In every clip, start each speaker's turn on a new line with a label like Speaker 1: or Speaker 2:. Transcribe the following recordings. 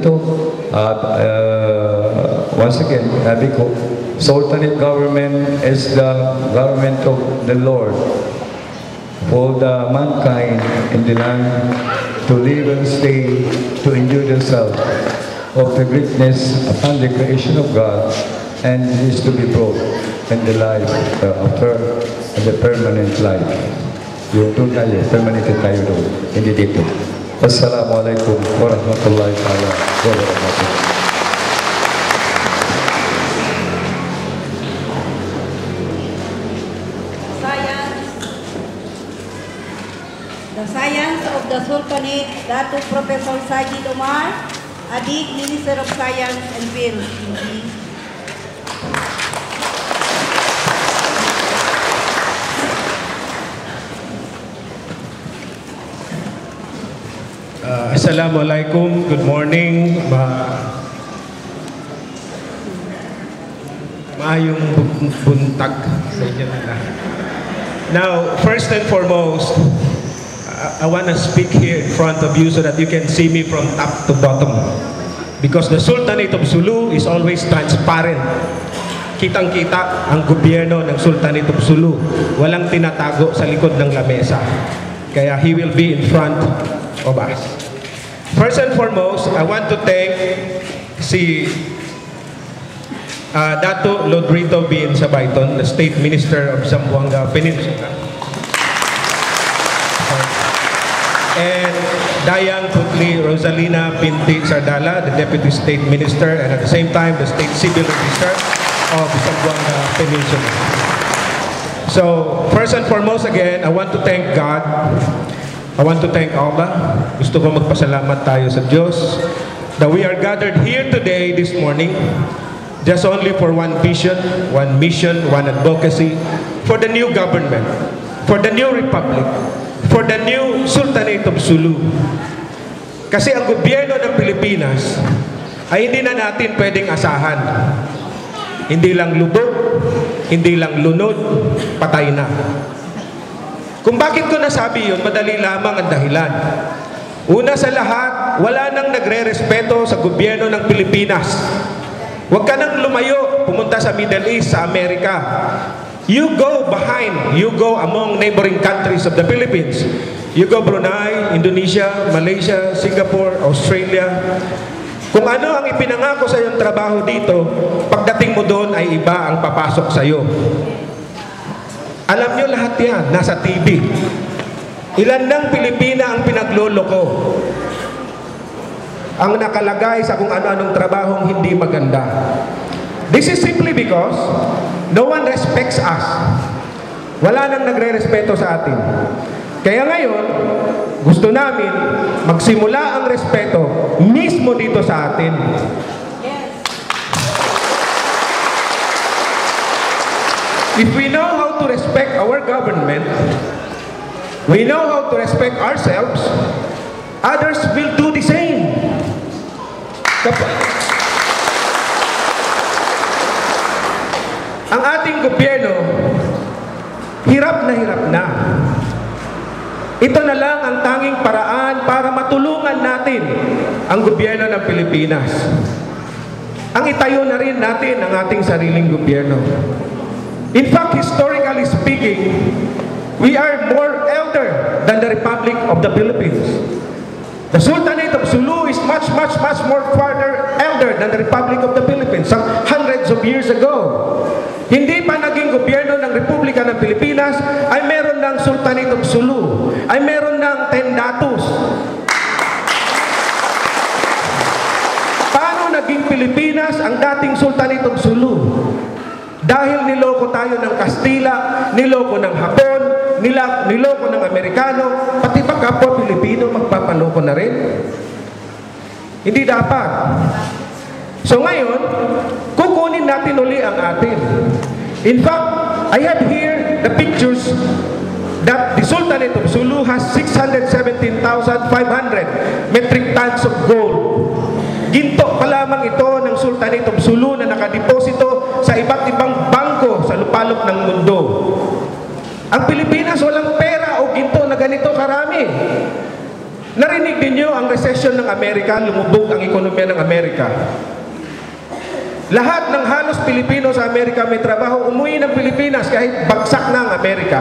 Speaker 1: dito. Once again, sabi ko, Sultanate government is the government of the Lord for the mankind in the land to live and stay, to enjoy themselves of the greatness upon the creation of God, and is to be brought in the life after the permanent life. Yung doon tayo, permanent tayo doon, hindi dito. Wassalamualaikum warahmatullahi wabarakatuh.
Speaker 2: The Science of the Sultanate, Dato Professor Sajid Omar, Adik, Minister of Science and Field.
Speaker 3: Assalamualaikum, good morning. Maayong buntag sa inyo na lahat. Now, first and foremost, I want to speak here in front of you so that you can see me from top to bottom. Because the Sultanate of Sulu is always transparent. Kitang-kita ang gobyerno ng Sultanate of Sulu. Walang tinatago sa likod ng lamesa. Kaya he will be in front of us. First and foremost, I want to thank si Dato Lodrito Bin Sabayton, the State Minister of Zamboanga Peninsula. And Dayang Putli Rosalina Pinti Sardala, the Deputy State Minister, and at the same time, the State Civil Register of Zamboanga Peninsula. So, first and foremost again, I want to thank God. I want to thank Allah. Gusto ko magpasalamat tayo sa Diyos that we are gathered here today, this morning, just only for one vision, one mission, one advocacy, for the new government, for the new republic, for the new Sultanate of Sulu. Kasi ang gobyerno ng Pilipinas ay hindi na natin pwedeng asahan. Hindi lang lubog, hindi lang lunod, patay na. Kung bakit ko nasabi yun, madali lamang ang dahilan. Una sa lahat, wala nang nagre-respeto sa gobyerno ng Pilipinas. Huwag ka nang lumayo, pumunta sa Middle East, sa Amerika. You go behind, you go among neighboring countries of the Philippines. You go Brunei, Indonesia, Malaysia, Singapore, Australia. Kung ano ang ipinangako sa iyong trabaho dito, pagdating mo doon ay iba ang papasok sa iyo. Alam nyo lahat yan, nasa TV. Ilan ng Pilipina ang pinagloloko? Ang nakalagay sa kung ano-anong trabahong hindi maganda. This is simply because no one respects us. Wala nang nagre-respeto sa atin. Kaya ngayon, gusto namin magsimula ang respeto mismo dito sa atin. If we know how to respect our government, we know how to respect ourselves, others will do the same. Ang ating gobyerno, hirap na. Ito na lang ang tanging paraan para matulungan natin ang gobyerno ng Pilipinas. Ang itayo na rin natin ang ating sariling gobyerno. In fact, historically speaking, we are more elder than the Republic of the Philippines. The Sultanate of Sulu is much more farther elder than the Republic of the Philippines, some hundreds of years ago. Hindi pa naging gobyerno ng Republika ng Pilipinas, ay meron ng Sultanate of Sulu, ay meron ng 10 datos. Paano naging Pilipinas ang dating Sultanate of Sulu? Dahil niloko tayo ng Kastila, niloko ng Hapon, niloko ng Amerikano, pati ba kapwa Pilipino magpapaloko na rin? Hindi dapat. So ngayon, kukunin natin uli ang atin. In fact, I have here the pictures that the Sultanate of Sulu has 617,500 metric tons of gold. Ginto pa lamang ito ng Sultanate of Sulu na nakadeposito sa iba't ibang bangko sa lupalop ng mundo. Ang Pilipinas walang pera o ginto na ganito karami. Narinig ninyo ang recession ng Amerika, lumubog ang ekonomiya ng Amerika. Lahat ng halos Pilipino sa Amerika may trabaho, umuwi ng Pilipinas kahit bagsak na ang Amerika.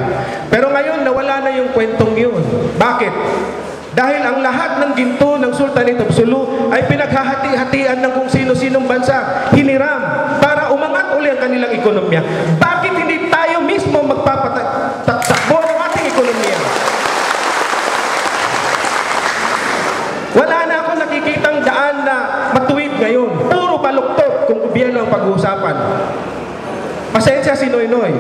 Speaker 3: Pero ngayon, nawala na yung kwentong yun. Bakit? Dahil ang lahat ng ginto ng Sultanate of Sulu ay pinaghahati-hatian ng kung sino-sinong bansa, hiniram, para umangat uli ang kanilang ekonomiya. Bakit hindi tayo mismo magpapatakbo ng ating ekonomiya? Wala na ako nakikitang daan na matuwid ngayon. Puro baluktot kung gobyerno ang pag-uusapan. Pasensya si Noynoy.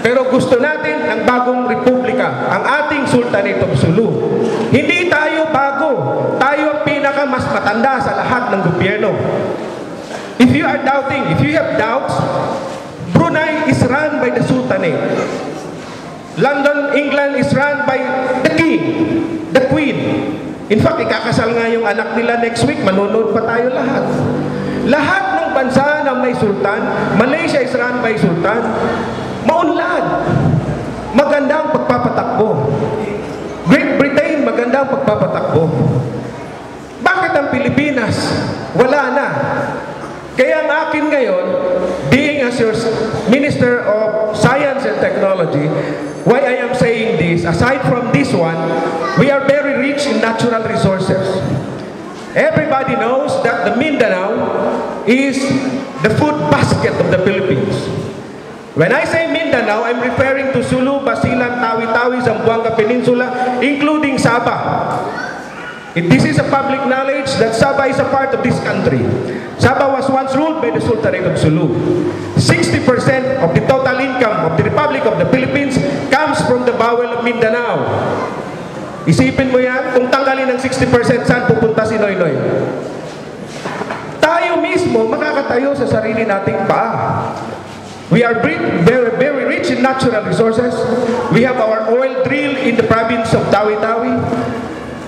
Speaker 3: Pero gusto natin ng bagong republika, ang ating Sultanate of Sulu. Hindi tayo bago. Tayo ang pinaka mas matanda sa lahat ng gobyerno. If you are doubting, if you have doubts, Brunei is run by the Sultanate. London, England is run by the King, the Queen. In fact, ikakasal nga yung anak nila next week, manonood pa tayo lahat. Lahat ng bansa na may sultan, Malaysia is run by sultan, maunlad. Magandang pagpapatakbo. Great Britain, magandang pagpapatakbo. Bakit ang Pilipinas? Wala na. Kaya ang akin ngayon, being as your Minister of Science and Technology, why I am saying this, aside from this one, we are very rich in natural resources. Everybody knows that the Mindanao is the food basket of the Philippines. When I say Mindanao, I'm referring to Sulu, Basilan, Tawi-Tawi, Zamboanga Peninsula, including Sabah. This is a public knowledge that Sabah is a part of this country. Sabah was once ruled by the Sultanate of Sulu. 60% of the total income of the Republic of the Philippines comes from the bowel of Mindanao. Isipin mo yan, kung tanggalin ng 60%, saan pupunta si Noynoy? Tayo mismo makakatayo sa sarili nating paa. We are very, very rich in natural resources. We have our oil drill in the province of Tawi-Tawi.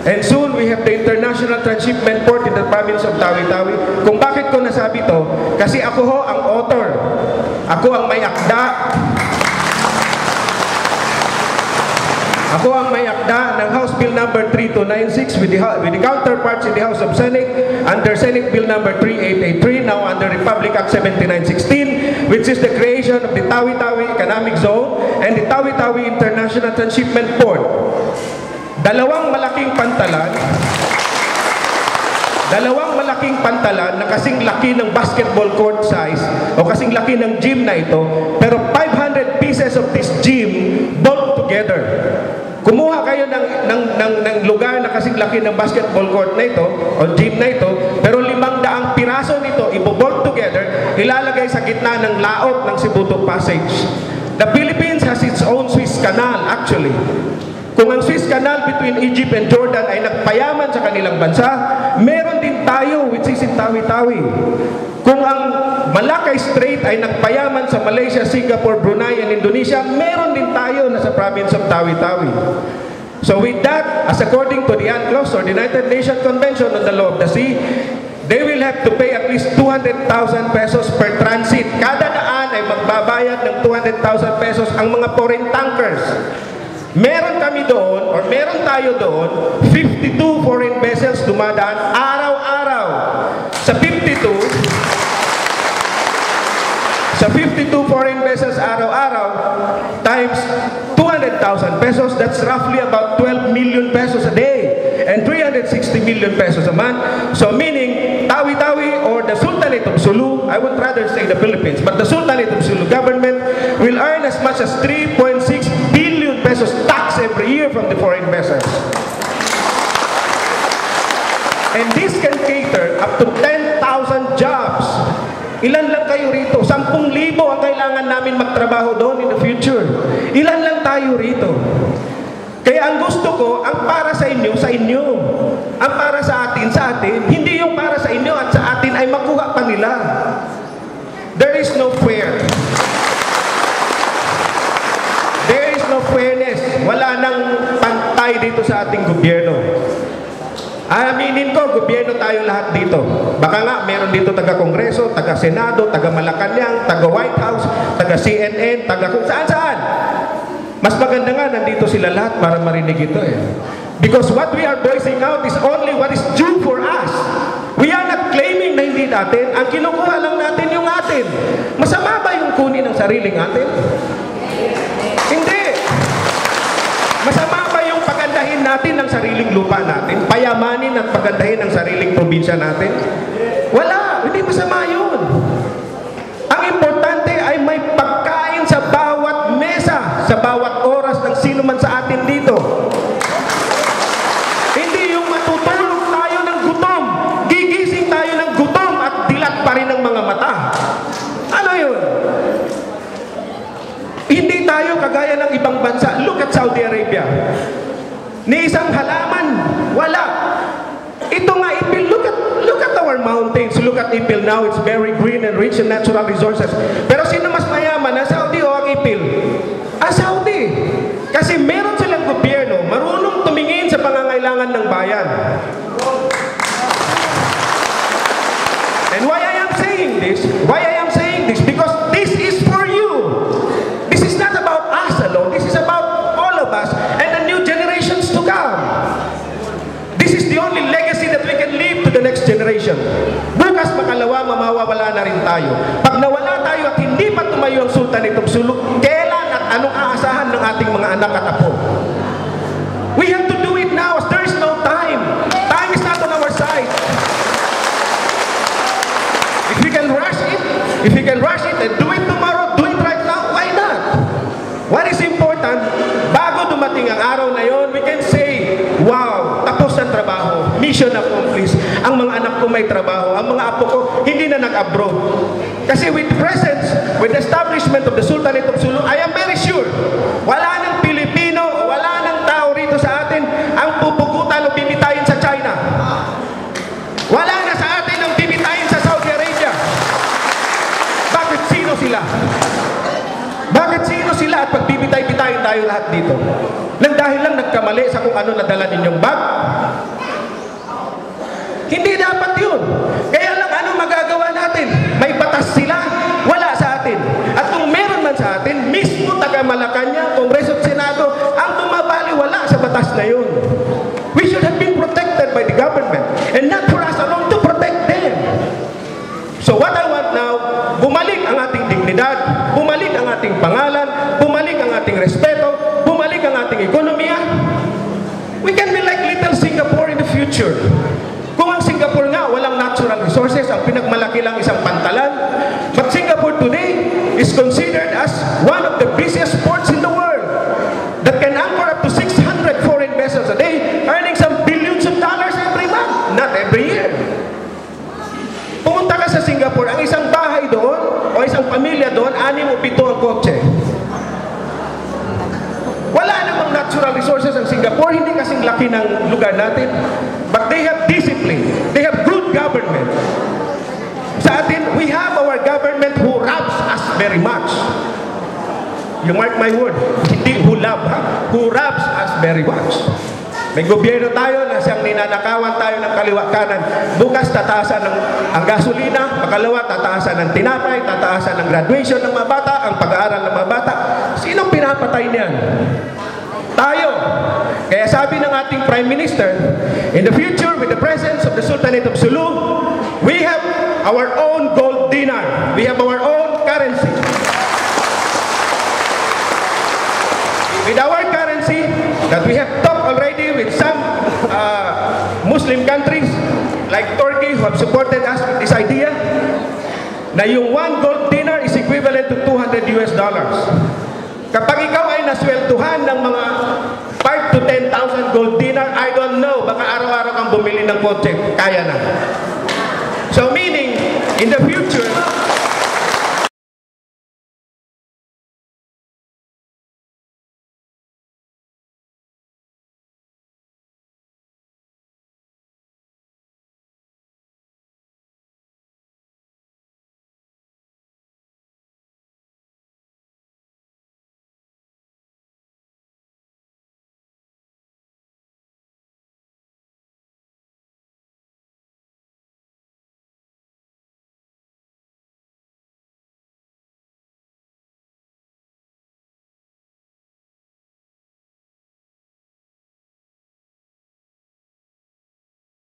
Speaker 3: And soon, we have the international transshipment port in the province of Tawi-Tawi. Kung bakit ko nasabi to, kasi ako ho ang author. Ako ang may akda. Ako ang may akda ng House Bill number 3296 with the counterparts in the House of Senate under Senate Bill number 3883, now under Republic Act 7916, which is the creation of the Tawi-Tawi Economic Zone and the Tawi-Tawi International Transshipment Port. Dalawang malaking pantalan na kasing laki ng basketball court size o kasing laki ng gym na ito, pero 500 pieces of this gym bolt together. Kumuha kayo ng lugar na kasing laki ng basketball court na ito o gym na ito, pero 500 piraso nito ibobolt together, ilalagay sa gitna ng laot ng Cebuto Passage. The Philippines has its own Suez Canal actually. Kung ang Suez Canal between Egypt and Jordan ay nagpayaman sa kanilang bansa, meron din tayo which is in Tawi-Tawi. Kung ang Malacca Strait ay nagpayaman sa Malaysia, Singapore, Brunei, and Indonesia, meron din tayo na sa province of Tawi-Tawi. So with that, as according to the UNCLOS or the United Nations Convention on the Law of the Sea, they will have to pay at least 200,000 pesos per transit. Kada daan ay magbabayad ng 200,000 pesos ang mga foreign tankers. Meron kami doon, or meron tayo doon, 52 foreign vessels dumadaan araw-araw. Sa 52 foreign vessels araw-araw, times 200,000 pesos, that's roughly about 12 million pesos a day, and 360 million pesos a month. So meaning, Tawi-Tawi or the Sultanate of Sulu, I would rather say the Philippines, but the Sultanate of Sulu government will earn as much as 3.6 billion pesos tax every year from the foreign vessels. And this can cater up to 10,000 jobs. Ilan lang kayo rito? 10,000 ang kailangan namin magtrabaho doon in the future. Ilan lang tayo rito? Kaya ang gusto ko, ang para sa inyo, sa inyo. Ang para sa atin, sa atin. Hindi yung para sa inyo at sa atin ay makuha pa nila. There is no fair. There is no fairness. Wala nang pantay dito sa ating gobyerno. Aminin ko, gobyerno tayo lahat dito. Baka nga, meron dito taga-Kongreso, taga-Senado, taga-Malacanang, taga-White House, taga-CNN, taga-kung saan-saan. Mas maganda nga, nandito sila lahat para marinig ito eh. Because what we are voicing out is only what is due for us. We are not claiming na hindi natin. Ang kinukuha lang natin yung atin. Masama ba yung kunin ng sariling atin? Hindi. Masama ba yung pagandahin natin ang sariling lupa natin? Payamanin at pagandahin ang sariling probinsya natin? Wala. Hindi masama yun. Ang importante ay may pagkain sa bawat mesa, sa bawat oras ng sino man sa atin dito. Hindi yung matutulog tayo ng gutom, gigising tayo ng gutom at dilat pa rin ang mga mata. Ano yun? Hindi tayo kagaya ng ibang bansa. Look at Saudi Arabia. Ni isang halaman, wala. Ito nga, Ipil, look at our mountains. Look at Ipil now. It's very green and rich in natural resources. Pero sino mas mayaman, ang Saudi o ang Ipil? Ang Saudi. Kasi meron silang gobyerno, marunong tumingin sa pangangailangan ng bayan. And why I am saying this? Because this is for you. This is not about us alone. This is about all of us and the new generations to come. This is the only legacy that we can leave to the next generation. Bukas makalawa, mamawawala na rin tayo. Pag nawala tayo at hindi pa tumayo ang Sultanate of Sulu, kailan at anong aasahan ng ating mga anak at apo? We have to do it now as there is no time. Time is not on our side. If we can rush it and do it tomorrow, do it right now, why not? What is important, bago dumating ang araw na yon, we can say, wow, tapos ang trabaho, mission accomplished. Ang mga anak ko may trabaho, ang mga apo ko hindi na nag-abroad. Kasi with presence, with the establishment of the Sultanate of Sulu, I am very sure, wala nang Pilipino, wala nang tao rito sa atin ang pupugutan o bibitayin sa China. Wala na sa atin ang bibitayin sa Saudi Arabia. Bakit sino sila? Bakit sino sila at pagbibitay-bitayin tayo lahat dito? Nang dahil lang nagkamali sa kung ano nadala ninyong bag? Hindi dapat yun. Kaya lang ano magagawa natin? May batas sila, wala sa atin. At kung meron man sa atin, mismo taga-Malacanang, Kongreso at Senado, ang bumabali wala sa batas na yun. We should have been protected by the government and not for us alone to protect them. So what I want now, bumalik ang ating dignidad, bumalik ang ating pangalan, bumalik ang ating respeto, bumalik ang ating ekonomiya. We can be like little Singapore in the future. Kung ang Singapore nga walang natural resources, ang pinagmalaki lang isang pantalan, but Singapore today is considered as one of the busiest ports in the world that can anchor up to 600 foreign vessels a day, earning some billions of dollars every month, not every year. Pumunta ka sa Singapore, ang isang bahay doon o isang pamilya doon, 6 o 7 ang kotse. Wala namang natural resources ang Singapore, hindi kasing laki ng lugar natin. But they have discipline. They have good government. Sa atin, we have our government who robs us very much. You mark my word, hindi who love, ha? Who robs us very much. May gobyerno tayo na siyang ninanakawan tayo ng kaliwa kanan. Bukas tataasan ang gasolina, pangalawa tataasan ng tinapay, tataasan ng graduation ng mga bata, ang pag-aaral ng mga bata. Sinong pinapatay niyan? Tayo. Kaya sabi ng ating Prime Minister, in the future, with the presence of the Sultanate of Sulu, we have our own gold dinar. We have our own currency. With our currency that we have talked already with some Muslim countries like Turkey who have supported us with this idea, na yung 1 gold dinar is equivalent to $200 US. Kapag ikaw ay nasweltuhan ng mga 5 to 10,000 gold dinar, I don't know, baka araw-araw kang bumili ng kotse, kaya na. So meaning, in the future,